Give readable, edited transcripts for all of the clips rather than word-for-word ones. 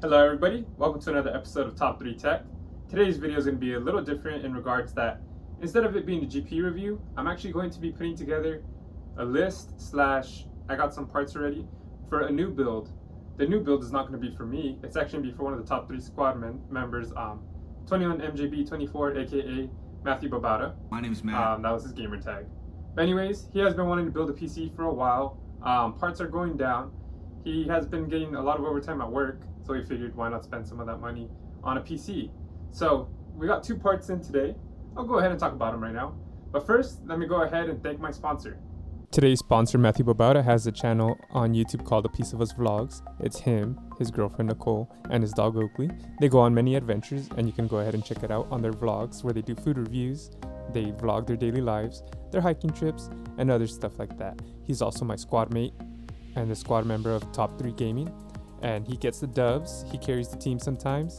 Hello everybody, welcome to another episode of Top3Tech. Today's video is going to be a little different in regards that instead of it being a GPU review, I'm actually going to be putting together a list / I got some parts already for a new build. The new build is not going to be for me, it's actually going to be for one of the top 3 squad members, 21MJB24 aka Mathew Babauta. My name's Matt. That was his gamer tag. But anyways, he has been wanting to build a PC for a while. Parts are going down. He has been getting a lot of overtime at work, so we figured why not spend some of that money on a PC. So we got 2 parts in today. I'll go ahead and talk about them right now. But first, let me go ahead and thank my sponsor. Today's sponsor, Mathew Babauta, has a channel on YouTube called A Piece of Us Vlogs. It's him, his girlfriend Nicole, and his dog Oakley. They go on many adventures, and you can go ahead and check it out on their vlogs where they do food reviews, they vlog their daily lives, their hiking trips, and other stuff like that. He's also my squad mate and the squad member of Top3 Gaming, and he gets the dubs. He carries the team sometimes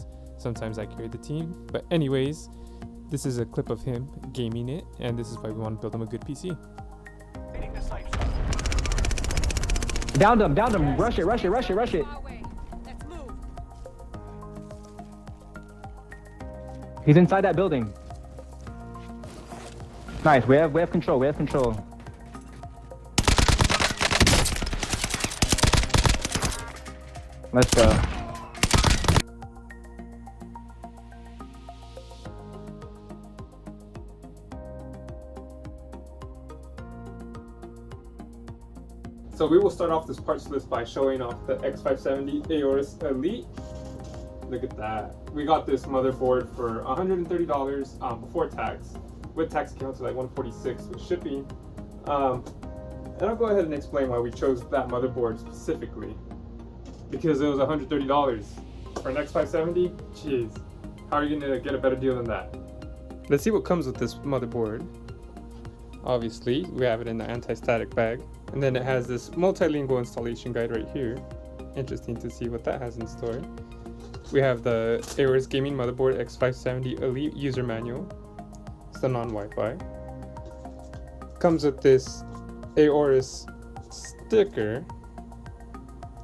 I carry the team, but anyways, this is a clip of him gaming it, and this is why we want to build him a good PC. Downed him, rush it. He's inside that building. Nice, we have control, Let's go. So we will start off this parts list by showing off the X570 Aorus Elite. Look at that. We got this motherboard for $130 before tax. With tax, it came out to like $146 with shipping. And I'll go ahead and explain why we chose that motherboard specifically. Because it was $130 for an X570. Jeez, how are you gonna get a better deal than that? Let's see what comes with this motherboard. Obviously, we have it in the anti-static bag. And then it has this multilingual installation guide right here. Interesting to see what that has in store. We have the Aorus Gaming Motherboard X570 Elite User Manual. It's the non-Wi-Fi. Comes with this Aorus sticker.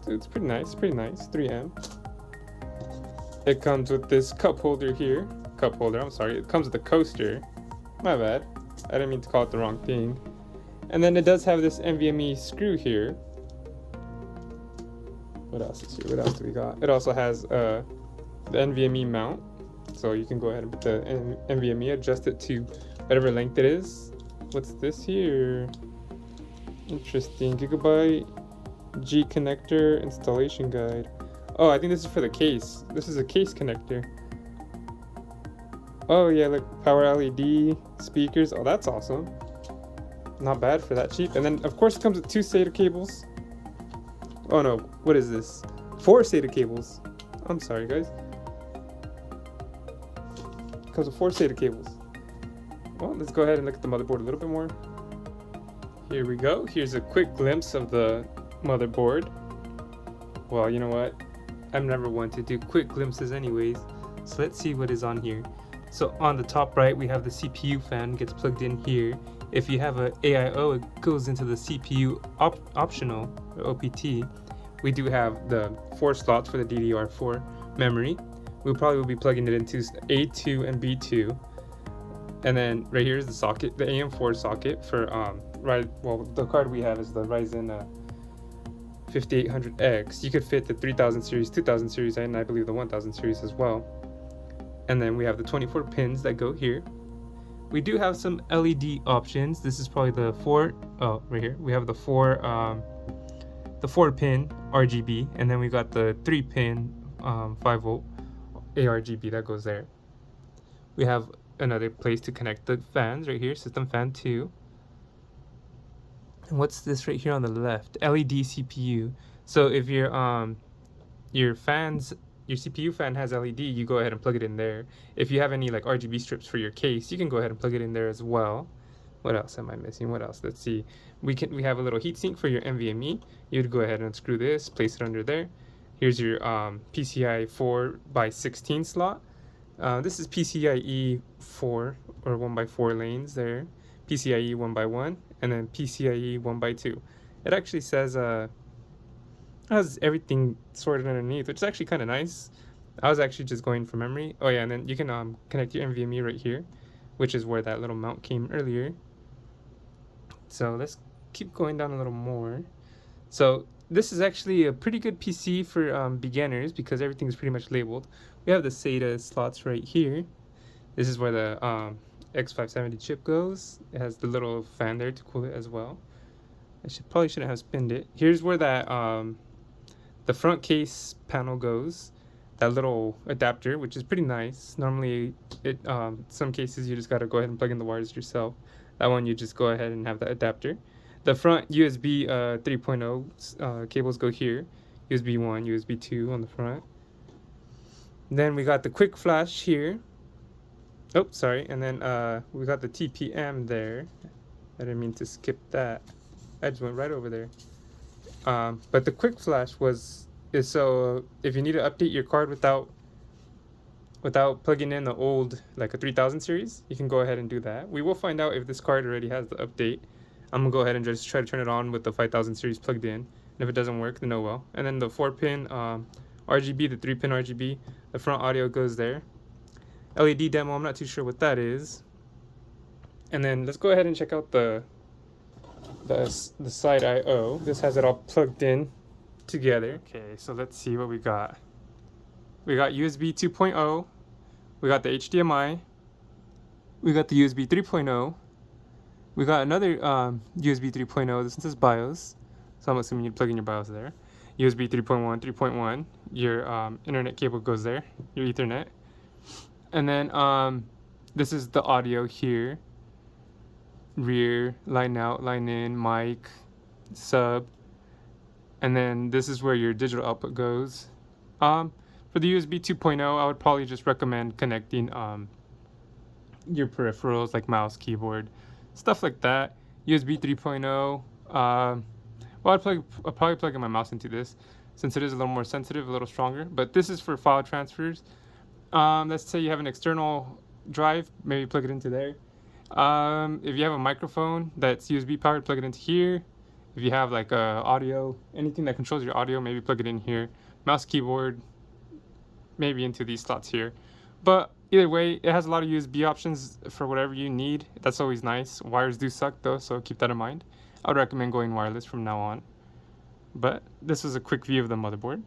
It's pretty nice, 3M. It comes with this cup holder here. It comes with a coaster. My bad. I didn't mean to call it the wrong thing. And then it does have this NVMe screw here. What else is here? What else do we got? It also has the NVMe mount. So you can go ahead and put the NVMe, adjust it to whatever length it is. What's this here? Interesting. Gigabyte G connector installation guide. Oh, I think this is for the case. This is a case connector. Oh yeah, look, power LED, speakers. Oh, that's awesome. Not bad for that cheap. And then of course it comes with 2 SATA cables. Oh no, what is this? 4 SATA cables. I'm sorry guys. It comes with 4 SATA cables. Well, let's go ahead and look at the motherboard a little bit more. Here we go. Here's a quick glimpse of the motherboard. Well, you know what? I'm never one to do quick glimpses anyways. So let's see what is on here. So on the top right, we have the CPU fan gets plugged in here. If you have a AIO, it goes into the CPU optional, or OPT. We do have the 4 slots for the DDR4 memory. We probably will be plugging it into A2 and B2. And then right here is the socket, the AM4 socket for the card we have is the Ryzen 5800X. You could fit the 3000 series, 2000 series, and I believe the 1000 series as well. And then we have the 24 pins that go here. We do have some LED options. This is probably the right here. We have the 4 pin RGB, and then we got the 3 pin 5 volt ARGB that goes there. We have another place to connect the fans right here, system fan 2. And what's this right here on the left? LED CPU. So if your CPU fan has LED, you go ahead and plug it in there. If you have any like RGB strips for your case, you can go ahead and plug it in there as well. What else am I missing? What else? Let's see. We have a little heatsink for your NVMe. You'd go ahead and unscrew this, place it under there. Here's your PCIe 4x16 slot. This is PCIe 4 or 1x4 lanes there. PCIe 1x1 and then PCIe 1x2. It actually says has everything sorted underneath, which is actually kind of nice. I was actually just going from memory. Oh yeah, and then you can connect your NVMe right here, which is where that little mount came earlier. So let's keep going down a little more. So this is actually a pretty good PC for beginners because everything is pretty much labeled. We have the SATA slots right here. This is where the X570 chip goes. It has the little fan there to cool it as well. I probably shouldn't have spinned it. Here's where that the front case panel goes. That little adapter, which is pretty nice. Normally, some cases you just gotta go ahead and plug in the wires yourself. That one you just go ahead and have the adapter. The front USB 3.0 cables go here. USB 1, USB 2 on the front. Then we got the quick flash here. Oh, sorry. And then we got the TPM there. I didn't mean to skip that. I just went right over there. But the quick flash is so if you need to update your card without plugging in the old, like a 3000 series, you can go ahead and do that. We will find out if this card already has the update. I'm gonna go ahead and just try to turn it on with the 5000 series plugged in. And if it doesn't work, then oh well. And then the 4-pin RGB, the 3-pin RGB, the front audio goes there. LED demo, I'm not too sure what that is. And then let's go ahead and check out the side I/O. This has it all plugged in together. Okay, so let's see what we got. We got USB 2.0. We got the HDMI. We got the USB 3.0. We got another USB 3.0. This one says BIOS, so I'm assuming you'd plug in your BIOS there. USB 3.1, 3.1. Your internet cable goes there. Your Ethernet. And then this is the audio here. Rear, line out, line in, mic, sub. And then this is where your digital output goes. For the USB 2.0, I would probably just recommend connecting your peripherals like mouse, keyboard, stuff like that. USB 3.0, well, I'll probably plug in my mouse into this since it is a little more sensitive, a little stronger. But this is for file transfers. Let's say you have an external drive, maybe plug it into there. If you have a microphone that's USB powered, plug it into here. If you have like audio, anything that controls your audio, maybe plug it in here. Mouse, keyboard, maybe into these slots here. But either way, it has a lot of USB options for whatever you need. That's always nice. Wires do suck though, so keep that in mind. I would recommend going wireless from now on. But this was a quick view of the motherboard.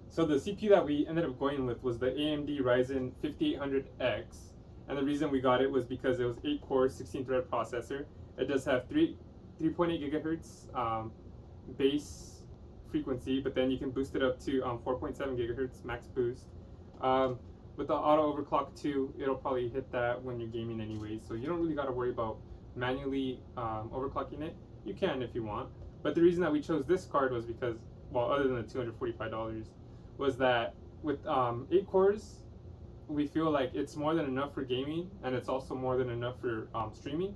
So the CPU that we ended up going with was the AMD Ryzen 5800X. And the reason we got it was because it was 8-core, 16-thread processor. It does have 3.8 gigahertz base frequency, but then you can boost it up to 4.7 gigahertz max boost. With the auto overclock too, it'll probably hit that when you're gaming anyway, so you don't really got to worry about manually overclocking it. You can if you want, but the reason that we chose this card was because, well, other than the $245, was that with 8 cores, we feel like it's more than enough for gaming, and it's also more than enough for streaming.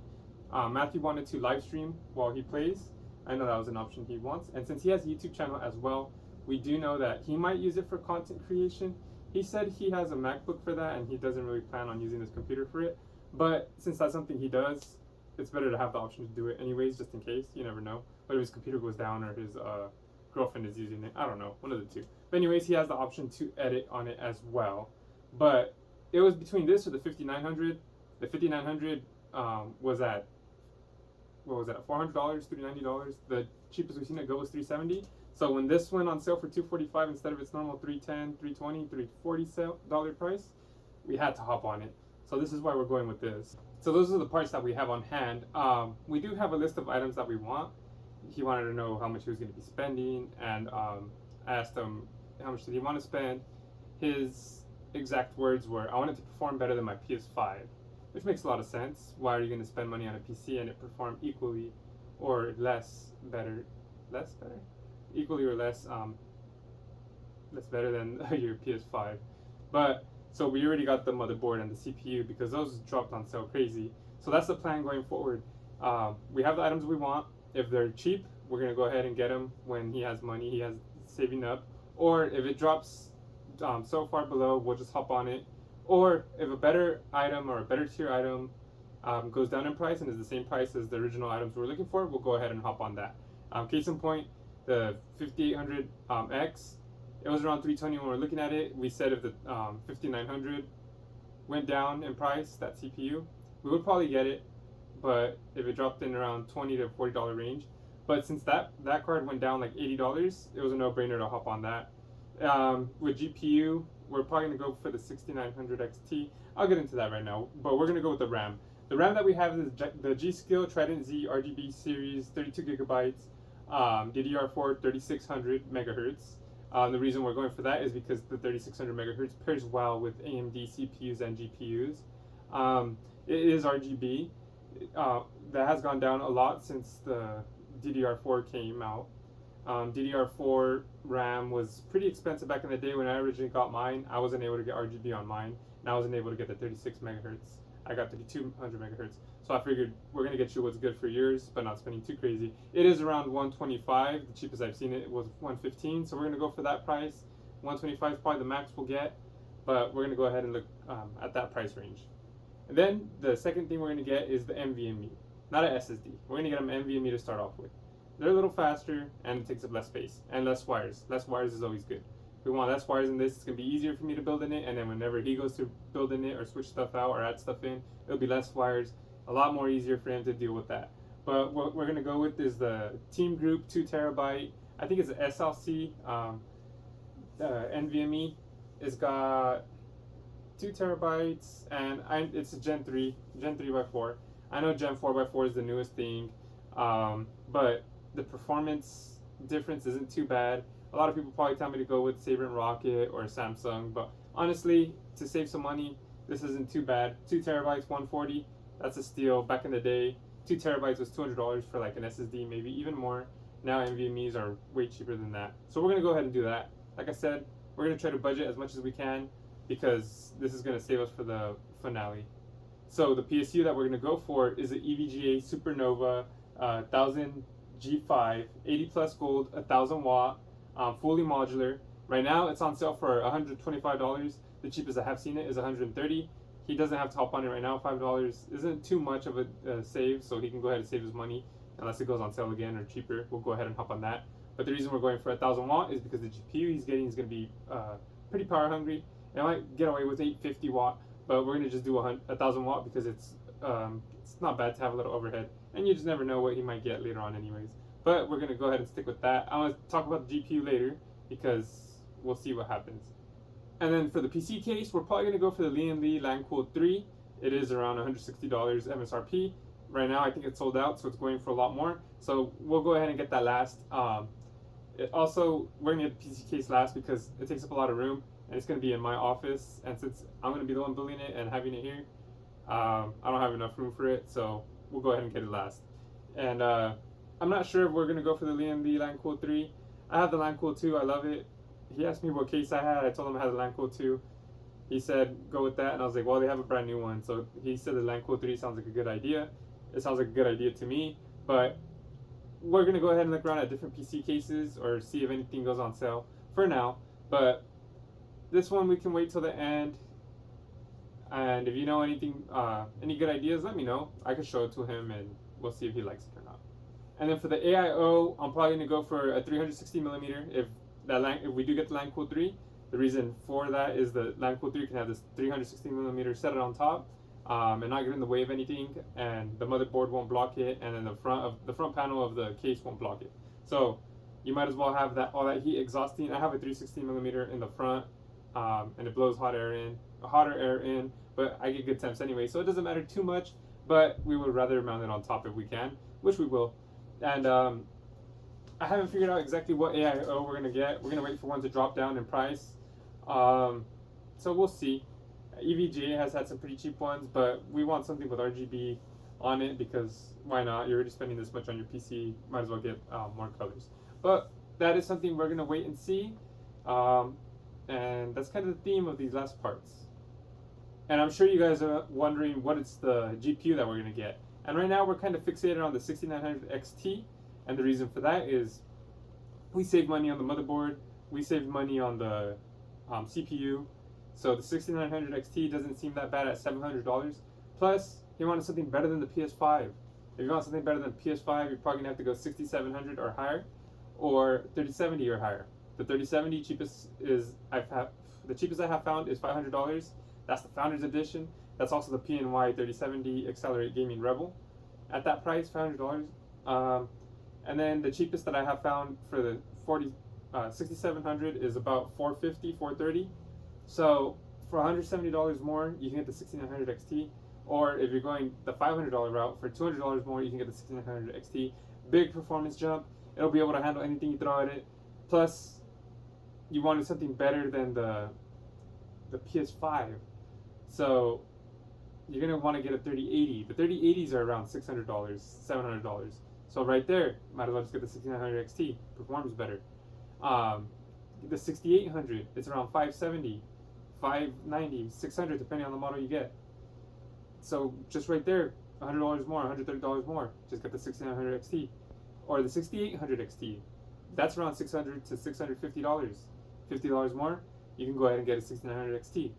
Matthew wanted to live stream while he plays. I know that was an option he wants, and since he has a YouTube channel as well, we do know that he might use it for content creation. He said he has a MacBook for that, and he doesn't really plan on using his computer for it. But since that's something he does, it's better to have the option to do it anyways, just in case. You never know. But if his computer goes down or his girlfriend is using it, I don't know, one of the two. But anyways, he has the option to edit on it as well. But it was between this or the 5900. The 5900 was at, what was that, $400, $390. The cheapest we've seen it go was $370. So when this went on sale for $245 instead of its normal $310, $320, $340 price, we had to hop on it. So this is why we're going with this. So those are the parts that we have on hand. We do have a list of items that we want. He wanted to know how much he was going to be spending, and I asked him how much did he want to spend. His exact words were, I want it to perform better than my PS5, which makes a lot of sense. Why are you going to spend money on a PC and it perform equally or less better? Less better? Equally or less better than your PS5. But so we already got the motherboard and the CPU because those dropped on sale crazy. So that's the plan going forward. We have the items we want. If they're cheap, we're gonna go ahead and get them when he has money, he has saving up. Or if it drops so far below, we'll just hop on it. Or if a better item or a better tier item goes down in price and is the same price as the original items we're looking for, we'll go ahead and hop on that. Case in point, the 5800X, it was around 320 when we were looking at it. We said if the 5900 went down in price, that CPU, we would probably get it, but if it dropped in around $20 to $40 range. But since that card went down like $80, it was a no-brainer to hop on that. With GPU, we're probably gonna go for the 6900 XT. I'll get into that right now, but we're gonna go with the RAM. The RAM that we have is the G-Skill Trident Z RGB series, 32 gigabytes, DDR4 3600 megahertz. The reason we're going for that is because the 3600 megahertz pairs well with AMD CPUs and GPUs. It is RGB. That has gone down a lot since the DDR4 came out. DDR4 RAM was pretty expensive back in the day when I originally got mine. I wasn't able to get RGB on mine, and I wasn't able to get the 36 megahertz. I got 3200 megahertz. So I figured we're going to get you what's good for yours, but not spending too crazy. It is around 125. The cheapest I've seen it was 115. So we're going to go for that price. 125 is probably the max we'll get, but we're going to go ahead and look at that price range. And then the second thing we're going to get is the NVMe, not an SSD. We're going to get an NVMe to start off with. They're a little faster and it takes up less space and less wires. Less wires is always good. If we want less wires in this, it's going to be easier for me to build in it, and then whenever he goes to build in it or switch stuff out or add stuff in, it'll be less wires, a lot more easier for him to deal with that. But what we're going to go with is the Team Group 2 terabyte. I think it's an SLC NVMe. It's got 2 terabytes, and it's a Gen 3 by 4. I know Gen 4 by 4 is the newest thing, but the performance difference isn't too bad. A lot of people probably tell me to go with Saber and Rocket or Samsung, but honestly, to save some money, this isn't too bad. 2 terabytes, 140, that's a steal. Back in the day, 2 terabytes was $200 for like an SSD, maybe even more. Now NVMe's are way cheaper than that. So we're gonna go ahead and do that. Like I said, we're gonna try to budget as much as we can because this is gonna save us for the finale. So the PSU that we're gonna go for is the EVGA Supernova 1000 G5, 80 plus gold, 1000 watt. Fully modular. Right now it's on sale for $125. The cheapest I have seen it is $130. He doesn't have to hop on it right now. $5 isn't too much of a save, so he can go ahead and save his money unless it goes on sale again or cheaper. We'll go ahead and hop on that. But the reason we're going for 1000 watt is because the GPU he's getting is going to be pretty power hungry. It might get away with 850 watt, but we're going to just do 1000 watt because it's not bad to have a little overhead, and you just never know what he might get later on anyways. But we're going to go ahead and stick with that. I'm going to talk about the GPU later because we'll see what happens. And then for the PC case, we're probably going to go for the Lian Li LanCool 3. It is around $160 MSRP. Right now I think it's sold out, so it's going for a lot more. So we'll go ahead and get that last. Also, we're going to get the PC case last because it takes up a lot of room, and it's going to be in my office. And since I'm going to be the one building it and having it here, I don't have enough room for it, so we'll go ahead and get it last. And I'm not sure if we're going to go for the Lian Li LanCool 3. I have the LanCool 2. I love it. He asked me what case I had. I told him I had the LanCool 2. He said, go with that. And I was like, well, they have a brand new one. So he said the LanCool 3 sounds like a good idea. It sounds like a good idea to me. But we're going to go ahead and look around at different PC cases or see if anything goes on sale for now. But this one, we can wait till the end. And if you know anything, any good ideas, let me know. I can show it to him and we'll see if he likes it or not. And then for the AIO, I'm probably going to go for a 360 millimeter if we do get the LanCool 3. The reason for that is the LanCool 3 can have this 360 millimeter set it on top and not get in the way of anything, and the motherboard won't block it, and then the front panel of the case won't block it. So you might as well have all that heat exhausting. I have a 360 millimeter in the front, and it blows hotter air in, but I get good temps anyway, so it doesn't matter too much. But we would rather mount it on top if we can, which we will. And I haven't figured out exactly what AIO we're going to get. We're going to wait for one to drop down in price. So we'll see. EVGA has had some pretty cheap ones, but we want something with RGB on it because why not? You're already spending this much on your PC. Might as well get more colors. But that is something we're going to wait and see. And that's kind of the theme of these last parts. And I'm sure you guys are wondering what is the GPU that we're going to get. And right now we're kind of fixated on the 6900 XT, and the reason for that is we save money on the motherboard, we save money on the CPU, so the 6900 XT doesn't seem that bad at $700. Plus, he wanted something better than the PS5. If you want something better than PS5, you're probably going to have to go 6700 or higher, or 3070 or higher. The 3070 cheapest is the cheapest I have found is $500. That's the Founders Edition. That's also the PNY 3070 Accelerate Gaming Rebel. At that price, $500. And then the cheapest that I have found for the 6700 is about $450, $430. So for $170 more, you can get the 6900 XT. Or if you're going the $500 route, for $200 more, you can get the 6900 XT. Big performance jump. It'll be able to handle anything you throw at it. Plus, you wanted something better than the PS5. So you're gonna want to get a 3080. The 3080s are around $600, $700. So right there, might as well just get the 6900 XT. Performs better. The 6800, it's around 570, 590, 600, depending on the model you get. So just right there, $100 more, $130 more. Just get the 6900 XT, or the 6800 XT. That's around $600 to $650. $50 more, you can go ahead and get a 6900 XT.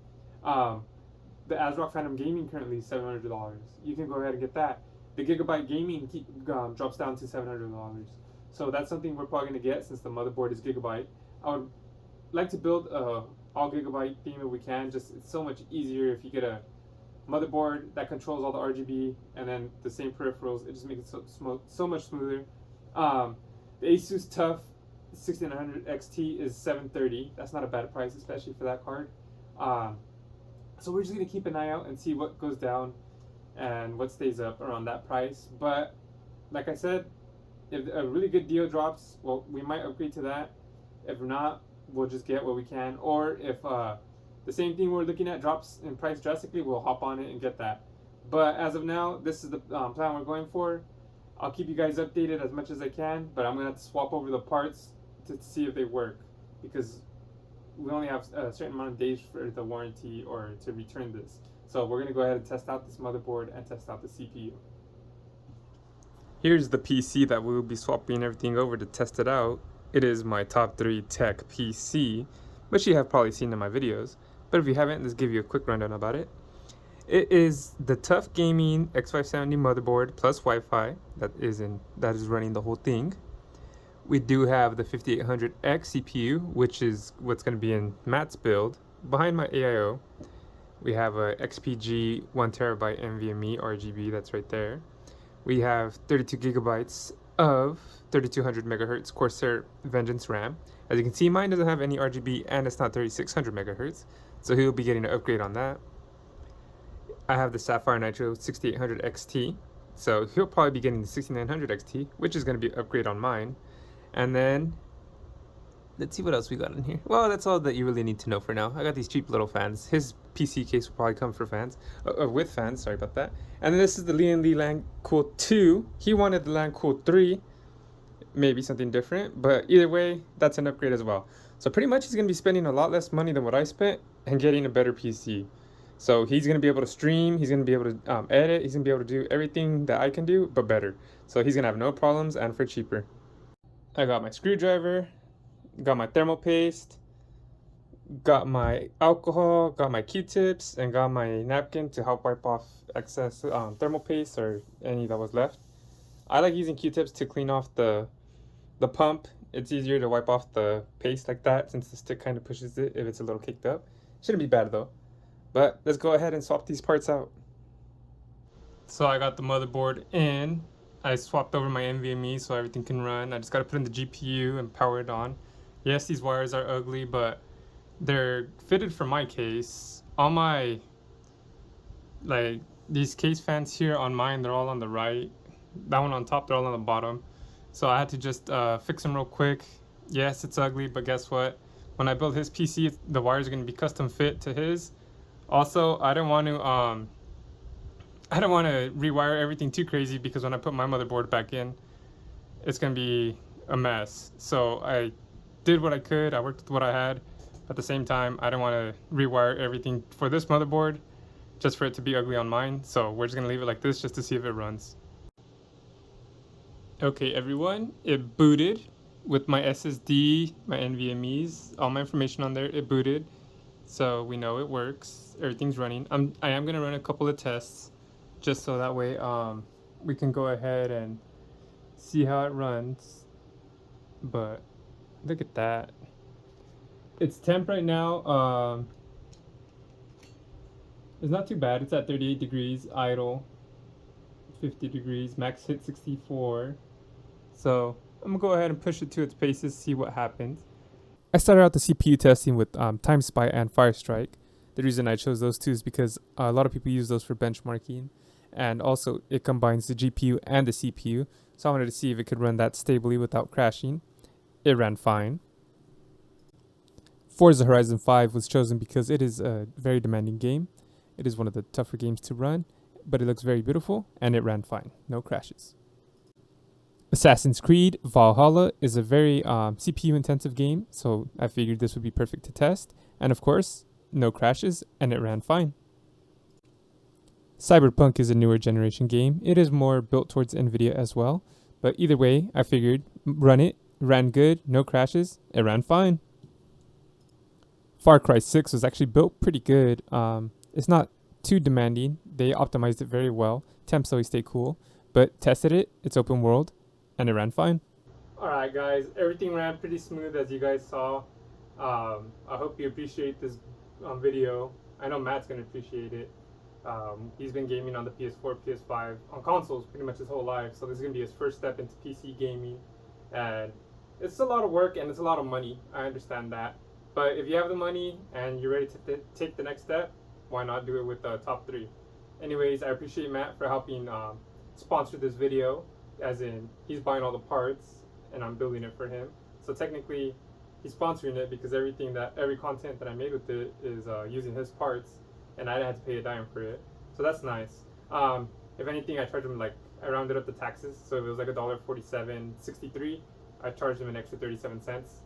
The ASRock Phantom Gaming currently is $700. You can go ahead and get that. The Gigabyte Gaming drops down to $700. So that's something we're probably going to get since the motherboard is Gigabyte. I would like to build a all Gigabyte theme if we can. Just it's so much easier if you get a motherboard that controls all the RGB and then the same peripherals. It just makes it so much smoother. The Asus TUF 6900 XT is $730. That's not a bad price, especially for that card. So we're just gonna keep an eye out and see what goes down and what stays up around that price. But like I said, if a really good deal drops, well, we might upgrade to that. If not, we'll just get what we can. Or if the same thing we're looking at drops in price drastically, we'll hop on it and get that. But as of now, this is the plan we're going for. I'll keep you guys updated as much as I can, but I'm gonna have to swap over the parts to see if they work, because we only have a certain amount of days for the warranty or to return this. So we're gonna go ahead and test out this motherboard and test out the CPU. Here's the PC that we will be swapping everything over to test it out. It is my Top3Tech PC, which you have probably seen in my videos. But if you haven't, let's give you a quick rundown about it. It is the TUF Gaming X570 motherboard plus Wi-Fi that is running the whole thing. We do have the 5800X CPU, which is what's going to be in Matt's build. Behind my AIO, we have a XPG 1TB NVMe RGB that's right there. We have 32 gigabytes of 3200 megahertz Corsair Vengeance RAM. As you can see, mine doesn't have any RGB and it's not 3600 megahertz, so he'll be getting an upgrade on that. I have the Sapphire Nitro 6800 XT, so he'll probably be getting the 6900 XT, which is going to be an upgrade on mine. And then let's see what else we got in here. Well, that's all that you really need to know for now. I got these cheap little fans. His PC case will probably come for fans, with fans, sorry about that. And then this is the Lian Li Lan Cool 2. He wanted the Lan Cool 3, maybe something different, but either way, that's an upgrade as well. So pretty much he's going to be spending a lot less money than what I spent and getting a better PC. So he's going to be able to stream, he's going to be able to edit, he's going to be able to do everything that I can do, but better. So he's going to have no problems and for cheaper. I got my screwdriver, got my thermal paste, got my alcohol, got my Q-tips, and got my napkin to help wipe off excess thermal paste or any that was left. I like using Q-tips to clean off the pump. It's easier to wipe off the paste like that since the stick kind of pushes it if it's a little caked up. Shouldn't be bad though. But let's go ahead and swap these parts out. So I got the motherboard in. I swapped over my NVMe so everything can run. I just got to put in the GPU and power it on. Yes, these wires are ugly, but they're fitted for my case. All my, like, these case fans here on mine, they're all on the right. That one on top, they're all on the bottom. So I had to just fix them real quick. Yes, it's ugly, but guess what? When I build his PC, the wires are going to be custom fit to his. Also, I don't want to rewire everything too crazy, because when I put my motherboard back in, it's going to be a mess. So I did what I could. I worked with what I had. At the same time, I don't want to rewire everything for this motherboard just for it to be ugly on mine. So we're just going to leave it like this just to see if it runs. Okay, everyone, it booted with my SSD, my NVMe's, all my information on there. It booted. So we know it works. Everything's running. I am going to run a couple of tests just so that way we can go ahead and see how it runs. But look at that. It's temp right now. It's not too bad. It's at 38 degrees, idle 50 degrees, max hit 64. So I'm gonna go ahead and push it to its paces, see what happens. I started out the CPU testing with Time Spy and Firestrike. The reason I chose those two is because a lot of people use those for benchmarking, and also it combines the GPU and the CPU. So I wanted to see if it could run that stably without crashing. It ran fine. Forza Horizon 5 was chosen because it is a very demanding game. It is one of the tougher games to run, but it looks very beautiful and it ran fine. No crashes. Assassin's Creed Valhalla is a very CPU intensive game, so I figured this would be perfect to test. And of course, no crashes and it ran fine. Cyberpunk is a newer generation game. It is more built towards Nvidia as well. But either way, I figured run it, ran good, no crashes, it ran fine. Far Cry 6 was actually built pretty good. It's not too demanding. They optimized it very well. Temps always stay cool. But tested it, it's open world, and it ran fine. Alright guys, everything ran pretty smooth as you guys saw. I hope you appreciate this video. I know Matt's going to appreciate it. He's been gaming on the PS4, PS5, on consoles pretty much his whole life. So this is going to be his first step into PC gaming. And it's a lot of work and it's a lot of money. I understand that. But if you have the money and you're ready to take the next step, why not do it with Top 3? Anyways, I appreciate Matt for helping sponsor this video, as in he's buying all the parts and I'm building it for him. So technically, he's sponsoring it because every content that I made with it is using his parts, and I didn't have to pay a dime for it. So that's nice. If anything, I charged him I rounded up the taxes, so if it was like $1.4763, I charged him an extra 37 cents.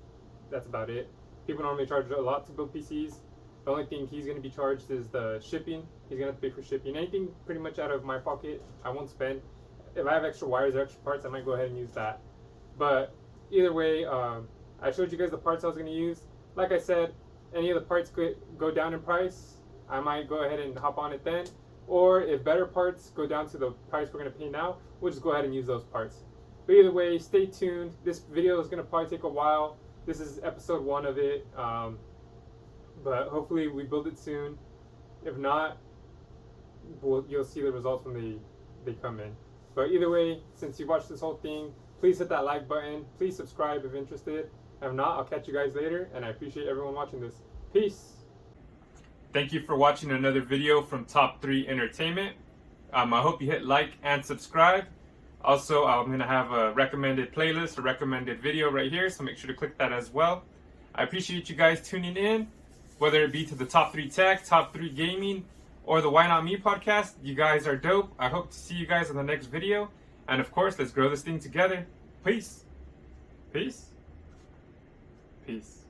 That's about it. People normally charge a lot to build PCs. The only thing he's going to be charged is the shipping. He's going to have to pay for shipping. Anything pretty much out of my pocket, I won't spend. If I have extra wires or extra parts, I might go ahead and use that. But either way, I showed you guys the parts I was going to use. Like I said, any of the parts could go down in price. I might go ahead and hop on it then. Or if better parts go down to the price we're going to pay now, we'll just go ahead and use those parts. But either way, stay tuned. This video is going to probably take a while. This is episode 1 of it, but hopefully we build it soon. If not, you'll see the results when they come in. But either way, since you watched this whole thing, please hit that like button. Please subscribe if interested. If not, I'll catch you guys later, and I appreciate everyone watching this. Peace. Thank you for watching another video from Top 3 Entertainment. I hope you hit like and subscribe. Also, I'm going to have a recommended playlist, a recommended video right here, so make sure to click that as well. I appreciate you guys tuning in, whether it be to the Top 3 Tech, Top 3 Gaming, or the Why Not Me podcast. You guys are dope. I hope to see you guys in the next video. And of course, let's grow this thing together. Peace. Peace. Peace.